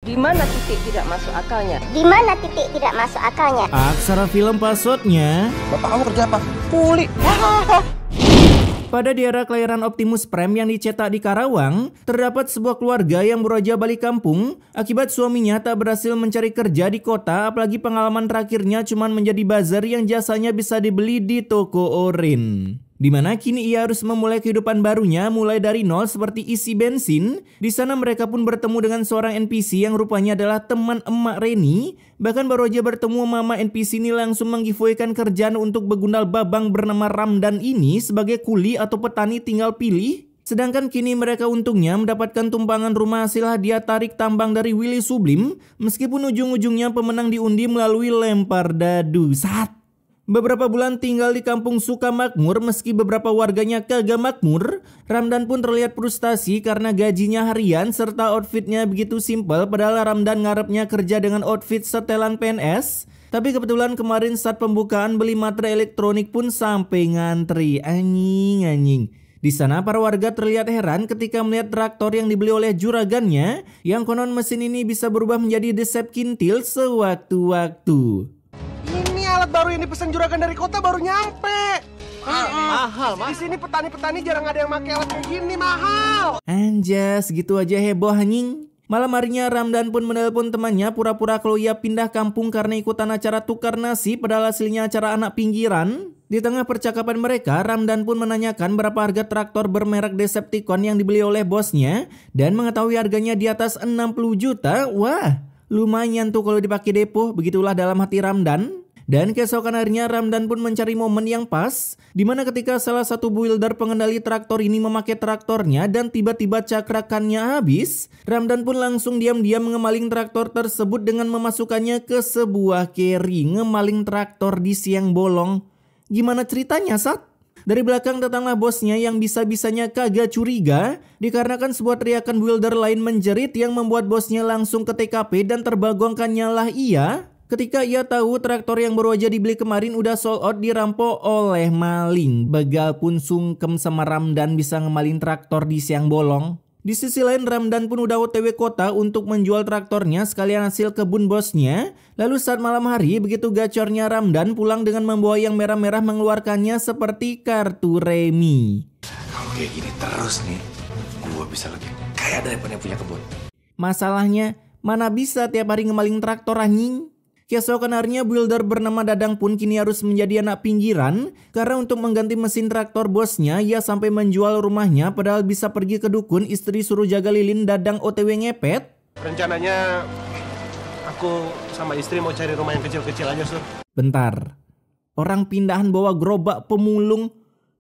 Di mana titik tidak masuk akalnya? Di mana titik tidak masuk akalnya? Aksara film passwordnya. Bapak kamu kerja apa? Kuli. Pada di era kelahiran Optimus Prime yang dicetak di Karawang, terdapat sebuah keluarga yang beroja balik kampung akibat suaminya tak berhasil mencari kerja di kota, apalagi pengalaman terakhirnya cuma menjadi buzzer yang jasanya bisa dibeli di toko Orin. Dimana kini ia harus memulai kehidupan barunya mulai dari nol seperti isi bensin. Di sana mereka pun bertemu dengan seorang NPC yang rupanya adalah teman emak Reni. Bahkan baru aja bertemu mama NPC ini langsung menggiveaway-kan kerjaan untuk begundal babang bernama Ramdan ini sebagai kuli atau petani tinggal pilih. Sedangkan kini mereka untungnya mendapatkan tumpangan rumah hasil hadiah tarik tambang dari Willy Sublim. Meskipun ujung-ujungnya pemenang diundi melalui lempar dadu. Beberapa bulan tinggal di kampung Sukamakmur, meski beberapa warganya kagak makmur, Ramdan pun terlihat frustasi karena gajinya harian serta outfitnya begitu simpel, padahal Ramdan ngarepnya kerja dengan outfit setelan PNS. Tapi kebetulan kemarin saat pembukaan beli materai elektronik pun sampai ngantri, anjing. Di sana para warga terlihat heran ketika melihat traktor yang dibeli oleh juragannya, yang konon mesin ini bisa berubah menjadi desep kintil sewaktu-waktu. Alat baru yang dipesan juragan dari kota baru nyampe. Mahal, Mas. Di sini petani-petani jarang ada yang pakai alat kayak gini, mahal. Anjas, gitu aja heboh anjing. Malam harinya Ramdan pun menelpon temannya pura-pura kalau ia pindah kampung karena ikutan acara tukar nasi, padahal hasilnya acara anak pinggiran. Di tengah percakapan mereka, Ramdan pun menanyakan berapa harga traktor bermerek Decepticon yang dibeli oleh bosnya dan mengetahui harganya di atas 60 juta. Wah, lumayan tuh kalau dipakai depo, begitulah dalam hati Ramdan. Dan keesokan harinya Ramdan pun mencari momen yang pas, dimana ketika salah satu builder pengendali traktor ini memakai traktornya dan tiba-tiba cakrakannya habis, Ramdan pun langsung diam-diam ngemaling traktor tersebut dengan memasukkannya ke sebuah carry. Ngemaling traktor di siang bolong. Gimana ceritanya, Sat? Dari belakang datanglah bosnya yang bisa-bisanya kagak curiga, dikarenakan sebuah teriakan builder lain menjerit yang membuat bosnya langsung ke TKP dan terbagongkannya lah ia. Ketika ia tahu traktor yang baru aja dibeli kemarin udah sold out dirampok oleh maling. Begal pun sungkem sama Ramdan bisa ngemaling traktor di siang bolong. Di sisi lain Ramdan pun udah OTW kota untuk menjual traktornya sekalian hasil kebun bosnya. Lalu saat malam hari begitu gacornya Ramdan pulang dengan membawa yang merah-merah mengeluarkannya seperti kartu remi. Kalau kayak gini terus nih, gua bisa lebih kaya daripada yang punya kebun. Masalahnya, mana bisa tiap hari ngemaling traktor anjing? Keesokan harinya builder bernama Dadang pun kini harus menjadi anak pinggiran karena untuk mengganti mesin traktor bosnya ia sampai menjual rumahnya padahal bisa pergi ke dukun, istri suruh jaga lilin, Dadang OTW ngepet. Rencananya aku sama istri mau cari rumah yang kecil-kecil aja, Sur. Bentar, orang pindahan bawa gerobak pemulung,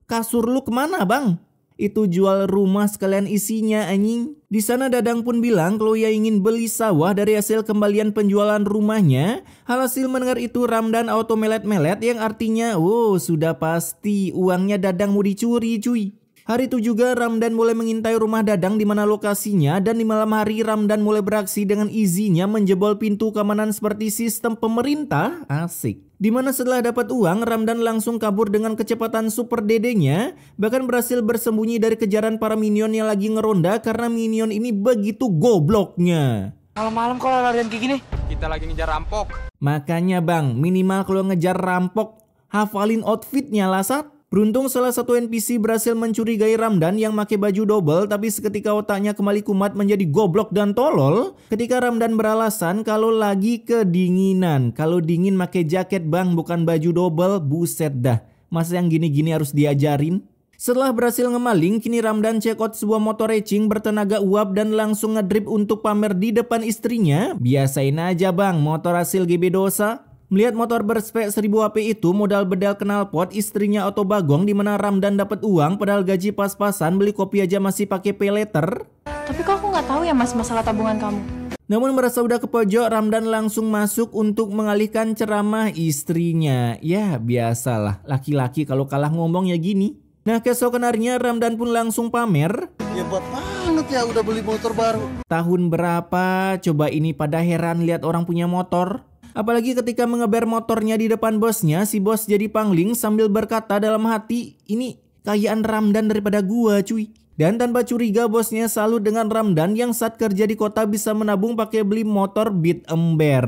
kasur lu kemana bang? Itu jual rumah sekalian isinya anjing. Di sana Dadang pun bilang kalau ia ingin beli sawah dari hasil kembalian penjualan rumahnya. Alhasil mendengar itu Ramdan auto melet-melet yang artinya sudah pasti uangnya Dadang mau dicuri cuy. Hari itu juga Ramdan mulai mengintai rumah Dadang di mana lokasinya dan di malam hari Ramdan mulai beraksi dengan izinnya menjebol pintu keamanan seperti sistem pemerintah. Asik. Dimana setelah dapat uang, Ramdan langsung kabur dengan kecepatan super dedenya, bahkan berhasil bersembunyi dari kejaran para minion yang lagi ngeronda karena minion ini begitu gobloknya. Malam-malam kalau larian kayak gini, kita lagi ngejar rampok. Makanya bang, minimal kalau ngejar rampok, hafalin outfitnya lah Sat. Beruntung salah satu NPC berhasil mencurigai Ramdan yang pakai baju double, tapi seketika otaknya kembali kumat menjadi goblok dan tolol ketika Ramdan beralasan kalau lagi kedinginan. Kalau dingin pakai jaket bang, bukan baju double. Buset dah, masa yang gini-gini harus diajarin? Setelah berhasil ngemaling, kini Ramdan check out sebuah motor racing bertenaga uap dan langsung ngedrip untuk pamer di depan istrinya. Biasain aja bang, motor hasil GB dosa. Melihat motor berspek 1000 HP itu modal bedal knalpot, istrinya auto bagong di mana Ramdan dapat uang padahal gaji pas-pasan, beli kopi aja masih pakai pay letter. Tapi kok aku nggak tahu ya mas masalah tabungan kamu. Namun merasa udah ke pojok, Ramdan langsung masuk untuk mengalihkan ceramah istrinya. Ya biasalah, laki-laki kalau kalah ngomong ya gini. Nah keesokan harinya Ramdan pun langsung pamer. Hebat banget ya udah beli motor baru. Tahun berapa? Coba ini pada heran lihat orang punya motor. Apalagi ketika mengeber motornya di depan bosnya, si bos jadi pangling sambil berkata dalam hati, ini kayaan Ramdan daripada gua cuy. Dan tanpa curiga bosnya salut dengan Ramdan yang saat kerja di kota bisa menabung pakai beli motor Beat ember.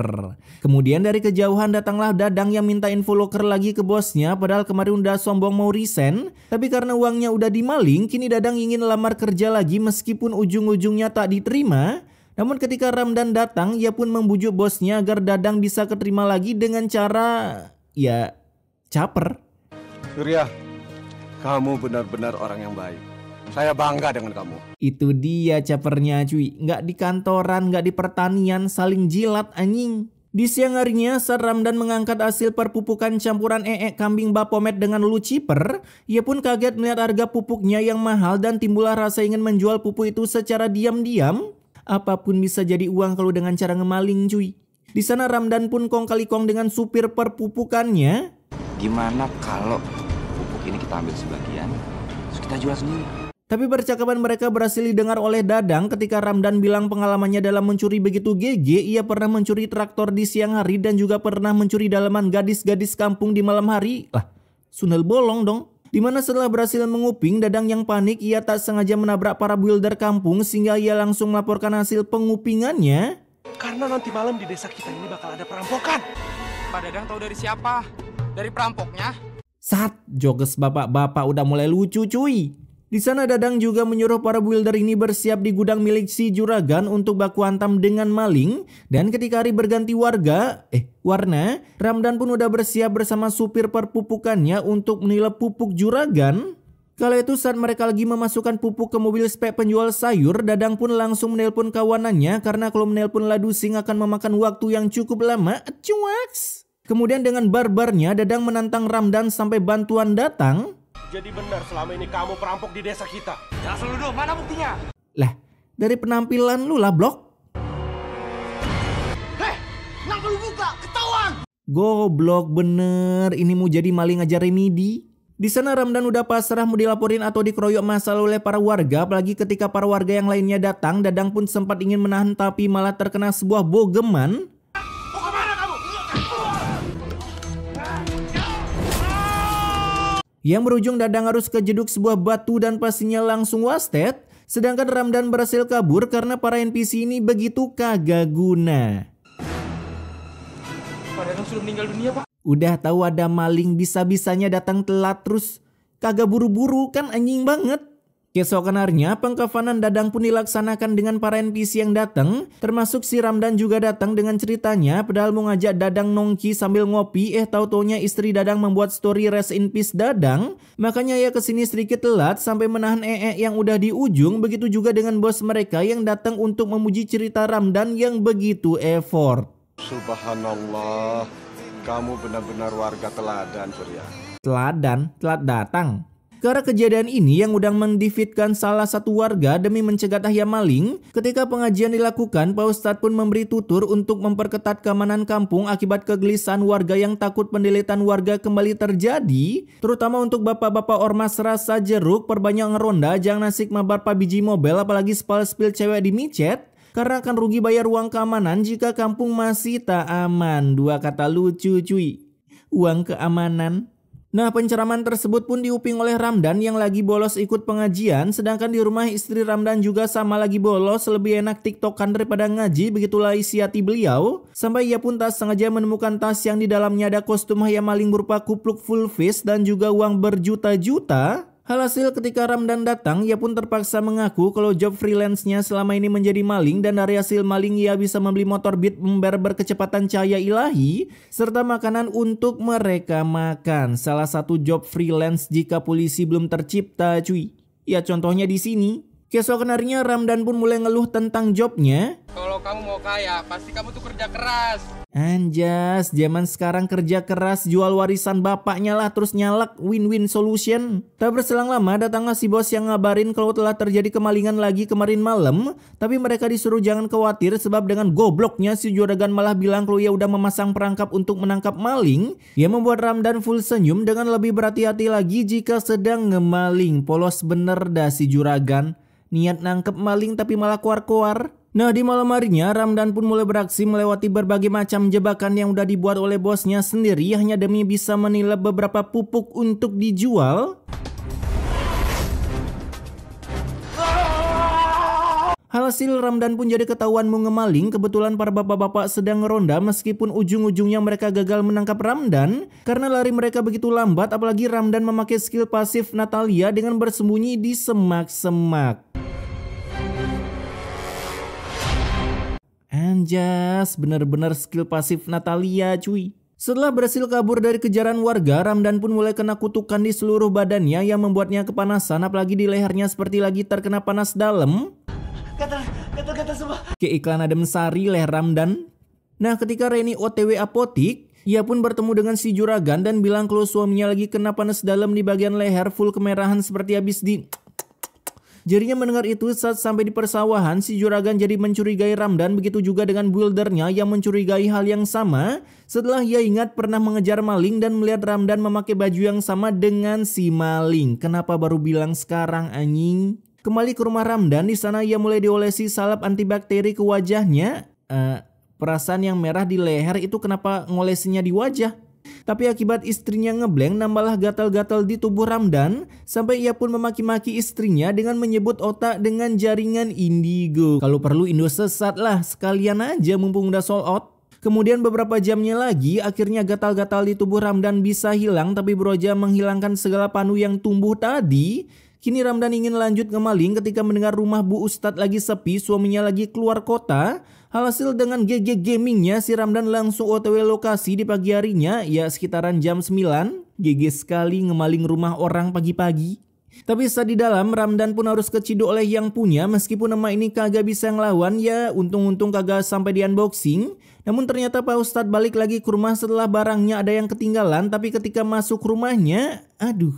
Kemudian dari kejauhan datanglah Dadang yang minta info loker lagi ke bosnya, padahal kemarin udah sombong mau resign. Tapi karena uangnya udah dimaling, kini Dadang ingin lamar kerja lagi meskipun ujung-ujungnya tak diterima. Namun ketika Ramdan datang, ia pun membujuk bosnya agar Dadang bisa keterima lagi dengan cara, ya, caper. Surya, kamu benar-benar orang yang baik. Saya bangga dengan kamu. Itu dia capernya cuy. Nggak di kantoran, nggak di pertanian, saling jilat anjing. Di siang harinya saat Ramdan mengangkat hasil perpupukan campuran kambing Bapomet dengan Lucifer, ia pun kaget melihat harga pupuknya yang mahal dan timbullah rasa ingin menjual pupuk itu secara diam-diam. Apapun bisa jadi uang kalau dengan cara ngemaling cuy. Di sana Ramdan pun kong kali kong dengan supir perpupukannya. Gimana kalau pupuk ini kita ambil sebagian, terus kita jual sendiri? Tapi percakapan mereka berhasil didengar oleh Dadang ketika Ramdan bilang pengalamannya dalam mencuri begitu GG. Ia pernah mencuri traktor di siang hari dan juga pernah mencuri dalaman gadis-gadis kampung di malam hari. Lah, sundel bolong dong. Dimana setelah berhasil menguping, Dadang yang panik, ia tak sengaja menabrak para builder kampung sehingga ia langsung melaporkan hasil pengupingannya. Karena nanti malam di desa kita ini bakal ada perampokan. Pak Dadang tahu dari siapa? Dari perampoknya? Sat, joges bapak-bapak udah mulai lucu cuy. Di sana Dadang juga menyuruh para builder ini bersiap di gudang milik si Juragan untuk baku hantam dengan maling. Dan ketika hari berganti warna, Ramdan pun udah bersiap bersama supir perpupukannya untuk menilai pupuk Juragan. Kala itu saat mereka lagi memasukkan pupuk ke mobil spek penjual sayur, Dadang pun langsung menelpon kawanannya karena kalau menelpon Ladusing akan memakan waktu yang cukup lama. Cuaks. Kemudian dengan barbarnya Dadang menantang Ramdan sampai bantuan datang. Jadi benar selama ini kamu perampok di desa kita. Jangan selalu dong, mana buktinya? Lah, dari penampilan lu lah blok. Heh, kenapa lu buka? Ketahuan! Goblok bener, ini mau jadi maling aja remedi. Di sana Ramdan udah pasrah mau dilaporin atau dikeroyok masalah oleh para warga, apalagi ketika para warga yang lainnya datang. Dadang pun sempat ingin menahan tapi malah terkena sebuah bogeman. Yang berujung Dadang harus kejeduk sebuah batu dan pastinya langsung wasted. Sedangkan Ramdan berhasil kabur karena para NPC ini begitu kagak guna. Pak Dadang sudah meninggal dunia, Pak. Udah tahu ada maling bisa-bisanya datang telat terus kagak buru-buru kan anjing banget. Keesokan harinya pengkafanan Dadang pun dilaksanakan dengan para NPC yang datang, termasuk si Ramdan juga datang dengan ceritanya padahal mau ngajak Dadang nongki sambil ngopi, tahu-taunya istri Dadang membuat story rest in peace Dadang. Makanya ia kesini sedikit telat sampai menahan yang udah di ujung. Begitu juga dengan bos mereka yang datang untuk memuji cerita Ramdan yang begitu effort. Subhanallah, kamu benar-benar warga teladan, Surya. Teladan, telat datang. Karena kejadian ini yang udah mendefeatkan salah satu warga demi mencegah tahya maling, ketika pengajian dilakukan, Pak Ustadz pun memberi tutur untuk memperketat keamanan kampung akibat kegelisahan warga yang takut pendeletan warga kembali terjadi, terutama untuk bapak-bapak ormas rasa jeruk, perbanyak ngeronda, jangan asik mabar biji mobil apalagi spil cewek di micet, karena akan rugi bayar uang keamanan jika kampung masih tak aman. Dua kata lucu cuy, uang keamanan. Nah, penceraman tersebut pun diuping oleh Ramdan yang lagi bolos ikut pengajian, sedangkan di rumah istri Ramdan juga sama lagi bolos, lebih enak tiktokan daripada ngaji, begitulah isi hati beliau. Sampai ia pun tak sengaja menemukan tas yang di dalamnya ada kostum hayam maling berupa kupluk full face dan juga uang berjuta-juta. Alhasil ketika Ramdan datang, ia pun terpaksa mengaku kalau job freelance-nya selama ini menjadi maling dan dari hasil maling ia bisa membeli motor Beat ember berkecepatan cahaya ilahi serta makanan untuk mereka makan. Salah satu job freelance jika polisi belum tercipta cuy. Ya contohnya di sini. Keesokan harinya Ramdan pun mulai ngeluh tentang jobnya. Kalau kamu mau kaya, pasti kamu tuh kerja keras. Anjas, zaman sekarang kerja keras, jual warisan bapaknya lah terus nyalak, win-win solution. Tak berselang lama datanglah si bos yang ngabarin kalau telah terjadi kemalingan lagi kemarin malam. Tapi mereka disuruh jangan khawatir sebab dengan gobloknya si Juragan malah bilang kalau ia udah memasang perangkap untuk menangkap maling. Ia membuat Ramdan full senyum dengan lebih berhati-hati lagi jika sedang ngemaling. Polos bener dah si Juragan. Niat nangkep maling tapi malah koar-koar. Nah, di malam harinya Ramdan pun mulai beraksi melewati berbagai macam jebakan yang udah dibuat oleh bosnya sendiri hanya demi bisa menilai beberapa pupuk untuk dijual. Alhasil Ramdan pun jadi ketahuan mau ngemaling. Kebetulan para bapak-bapak sedang ngeronda meskipun ujung-ujungnya mereka gagal menangkap Ramdan karena lari mereka begitu lambat, apalagi Ramdan memakai skill pasif Natalia dengan bersembunyi di semak-semak. Anjas, bener-bener skill pasif Natalia cuy. Setelah berhasil kabur dari kejaran warga, Ramdan pun mulai kena kutukan di seluruh badannya yang membuatnya kepanasan, apalagi di lehernya seperti lagi terkena panas dalam. Gatal semua. Kayak iklan Adem Sari leher Ramdan. Nah, ketika Reni OTW apotik, ia pun bertemu dengan si juragan dan bilang kalau suaminya lagi kena panas dalam di bagian leher, full kemerahan seperti habis di... Jadinya mendengar itu saat sampai di persawahan, si juragan jadi mencurigai Ramdan, begitu juga dengan buildernya yang mencurigai hal yang sama. Setelah ia ingat pernah mengejar maling dan melihat Ramdan memakai baju yang sama dengan si maling. Kenapa baru bilang sekarang anjing? Kembali ke rumah Ramdan, di sana ia mulai diolesi salep antibakteri ke wajahnya. Perasaan yang merah di leher itu kenapa ngolesinya di wajah? Tapi akibat istrinya ngeblank, nambahlah gatal-gatal di tubuh Ramdan, sampai ia pun memaki-maki istrinya dengan menyebut otak dengan jaringan indigo. Kalau perlu Indo sesat lah, sekalian aja mumpung udah sold out. Kemudian beberapa jamnya lagi, akhirnya gatal-gatal di tubuh Ramdan bisa hilang, tapi berusaha menghilangkan segala panu yang tumbuh tadi. Kini Ramdan ingin lanjut ngemaling ketika mendengar rumah Bu Ustadz lagi sepi, suaminya lagi keluar kota. Alhasil dengan GG gamingnya, si Ramdan langsung OTW lokasi di pagi harinya, ya sekitaran jam 9. GG sekali ngemaling rumah orang pagi-pagi. Tapi saat di dalam, Ramdan pun harus keciduk oleh yang punya, meskipun nama ini kagak bisa ngelawan, ya untung-untung kagak sampai di unboxing. Namun ternyata Pak Ustadz balik lagi ke rumah setelah barangnya ada yang ketinggalan, tapi ketika masuk rumahnya, aduh.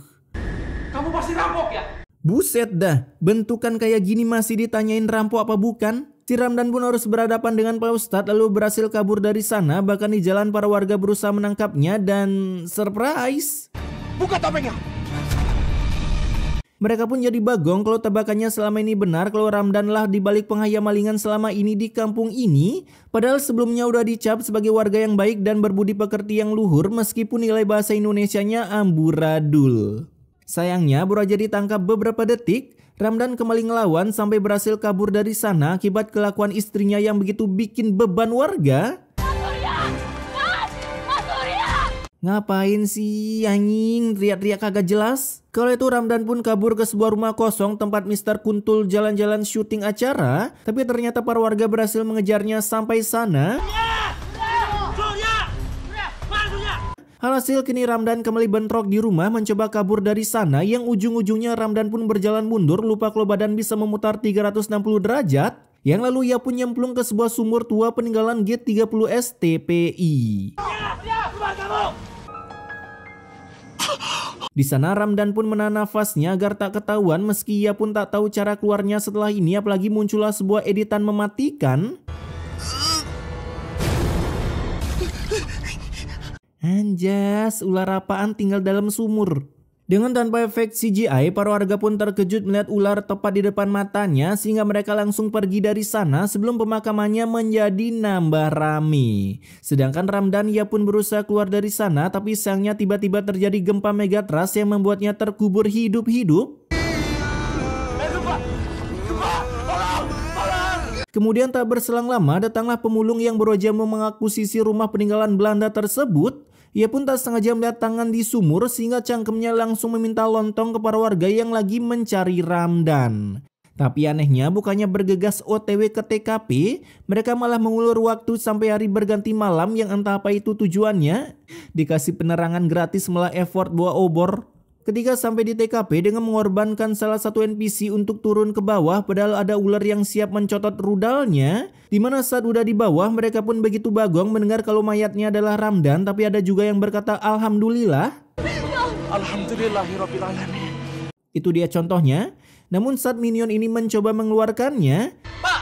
Kamu pasti rampok ya? Buset dah, bentukan kayak gini masih ditanyain rampok apa bukan? Si Ramdan pun harus berhadapan dengan Pak Ustadz lalu berhasil kabur dari sana. Bahkan di jalan para warga berusaha menangkapnya dan surprise, Buka topengnya! mereka pun jadi bagong kalau tebakannya selama ini benar kalau Ramdan lah dibalik penghayamalingan selama ini di kampung ini. Padahal sebelumnya udah dicap sebagai warga yang baik dan berbudi pekerti yang luhur meskipun nilai bahasa Indonesianya amburadul. Sayangnya baru aja ditangkap beberapa detik, Ramdan kembali ngelawan sampai berhasil kabur dari sana akibat kelakuan istrinya yang begitu bikin beban warga. Ngapain sih anjing teriak-teriak kagak jelas? Kalau itu Ramdan pun kabur ke sebuah rumah kosong tempat Mr. Kuntul jalan-jalan syuting acara, tapi ternyata para warga berhasil mengejarnya sampai sana. Alhasil kini Ramdan kembali bentrok di rumah mencoba kabur dari sana, yang ujung-ujungnya Ramdan pun berjalan mundur lupa kalau badan bisa memutar 360 derajat. Yang lalu ia pun nyemplung ke sebuah sumur tua peninggalan G30S TPI. Di sana Ramdan pun menahan nafasnya agar tak ketahuan meski ia pun tak tahu cara keluarnya setelah ini, apalagi muncullah sebuah editan mematikan. Anjas, ular apaan tinggal dalam sumur? Dengan tanpa efek CGI, para warga pun terkejut melihat ular tepat di depan matanya sehingga mereka langsung pergi dari sana sebelum pemakamannya menjadi nambah rame. Sedangkan Ramdan ia pun berusaha keluar dari sana, tapi sayangnya tiba-tiba terjadi gempa megatrust yang membuatnya terkubur hidup-hidup. Kemudian tak berselang lama datanglah pemulung yang berusaha mengakuisisi rumah peninggalan Belanda tersebut. Ia pun tak sengaja melihat tangan di sumur sehingga cangkemnya langsung meminta lontong ke para warga yang lagi mencari Ramdan. Tapi anehnya bukannya bergegas OTW ke TKP, mereka malah mengulur waktu sampai hari berganti malam yang entah apa itu tujuannya. Dikasih penerangan gratis malah effort bawa obor. Ketika sampai di TKP dengan mengorbankan salah satu NPC untuk turun ke bawah padahal ada ular yang siap mencotot rudalnya. Dimana saat udah di bawah mereka pun begitu bagong mendengar kalau mayatnya adalah Ramdan, tapi ada juga yang berkata Alhamdulillah. Alhamdulillahirrabbilalamin. Itu dia contohnya. Namun saat minion ini mencoba mengeluarkannya, Pak,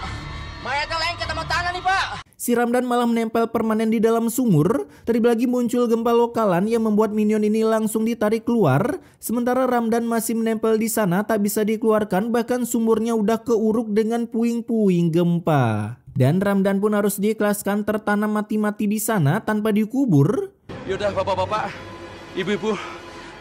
mayatnya lain ketemu tangan nih Pak. si Ramdan malah menempel permanen di dalam sumur. Terlebih lagi muncul gempa lokalan yang membuat minion ini langsung ditarik keluar. Sementara Ramdan masih menempel di sana tak bisa dikeluarkan, bahkan sumurnya udah keuruk dengan puing-puing gempa. Dan Ramdan pun harus diikhlaskan tertanam mati-mati di sana tanpa dikubur. Yaudah bapak-bapak, ibu-ibu,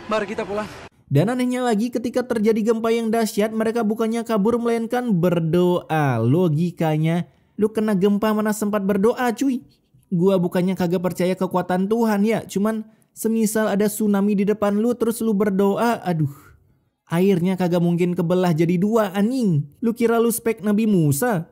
mari kita pulang. Dan anehnya lagi ketika terjadi gempa yang dahsyat mereka bukannya kabur melainkan berdoa. Logikanya lu kena gempa mana sempat berdoa cuy. Gua bukannya kagak percaya kekuatan Tuhan ya. Cuman semisal ada tsunami di depan lu terus lu berdoa. Aduh. Airnya kagak mungkin kebelah jadi dua anjing. Lu kira lu spek Nabi Musa?